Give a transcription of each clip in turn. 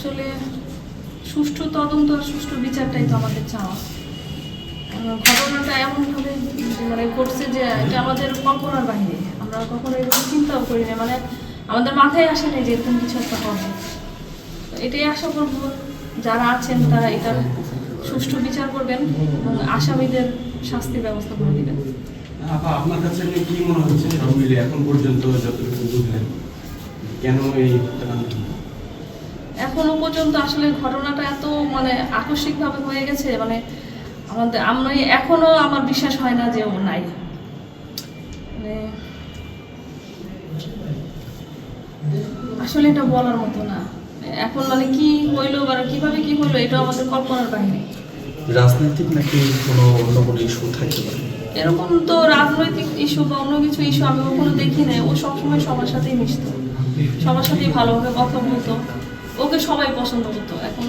আসলে সুষ্ঠু তদন্ত আর সুষ্ঠু বিচারটাই তো আমাদের চাওয়া। ঘটনাটা এমনভাবে মানে ঘটছে যে এটা আমাদের কল্পনার বাইরে, আমরা কখনো এরকম চিন্তাও করি না, মানে আমাদের মাথায় আসে না যে এরকম কিছু একটা হবে। এটাই আশা করব যারা আছেন তারা এটার সুষ্ঠু বিচার করবেন এবং আসামিদের শাস্তির ব্যবস্থা করে দিবেন। আপনার কাছে কি মনে হচ্ছে সব মিলে এখন পর্যন্ত যতটুকু বুঝলেন কেন এই এখনো পর্যন্ত আসলে ঘটনাটা এত মানে আকস্মিকভাবে হয়ে গেছে, মানে আমি এখনো আমার বিশ্বাস হয় না যে ও নাই। মানে আসলে এটা বলার মতো না এখন, মানে কি হইলো মানে কিভাবে কি হইলো এটা আমাদের কল্পনার বাইরে। রাজনৈতিক নাকি কোনো অন্য কোনো ইস্যু থাকতে পারে? এরকম তো রাজনৈতিক ইস্যু বা অন্য কিছু ইস্যু আমি কখনো দেখি নাই। ও সবসময় সবার সাথেই মিশতো, সবার সাথেই ভালোভাবে কথা বলতো, ওকে সবাই পছন্দ করতো। এখন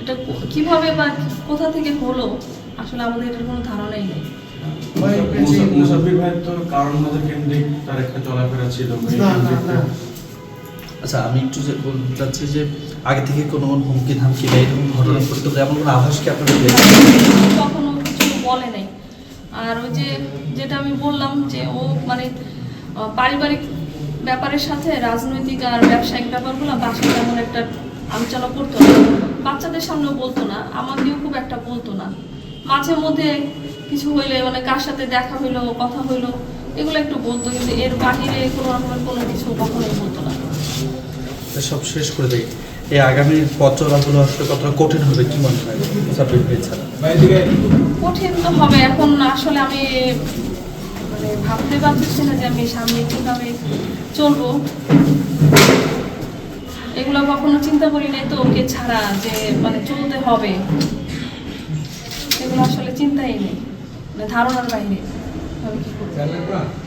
এটা কিভাবে বা কোথা থেকে হলো আসলে আমাদের এটার কোনো ধারণাই নেই। মুসাফির ভাই তো কারণ মতো কেন্দ্রিক তার একটা চলাফেরা ছিল। আচ্ছা, আমি একটু বলতে চাচ্ছি যে আগে থেকে কোনো হুমকি ধামকি বা এরকম ঘটনা ঘটতে পারে এমন কোনো আভাস কি আপনাদের কখনো কিছু বলে নাই। আর ওই যে যেটা আমি বললাম যে ও মানে পারিবারিক ব্যাপারের সাথে রাজনৈতিক আর ব্যবসায়িক ব্যাপারগুলো বাসায় তেমন একটা আলোচনা করতো না, বাচ্চাদের সামনেও বলতো না, আমাকেও খুব একটা বলতো না। মাঝে মধ্যে কিছু হইলে মানে কার সাথে দেখা হইলো কথা হইলো এগুলো একটু বলতো, কিন্তু এর বাহিরে কোনো রকমের কোনো কিছু কখনোই বলতো না। সব শেষ করে দেয় এই আগামী পথ চলাগুলো আসলে কতটা কঠিন হবে কি মনে হয় মুসাফির ভাই ছাড়া? কঠিন তো হবে। এখন আসলে আমি মানে ভাবতে পারছি না যে আমি সামনে কীভাবে চলবো, এগুলো কখনো চিন্তা করি নাই তো ওকে ছাড়া যে মানে চলতে হবে, এগুলো আসলে চিন্তাই নেই, মানে ধারণার বাইরে আমি কি করবো।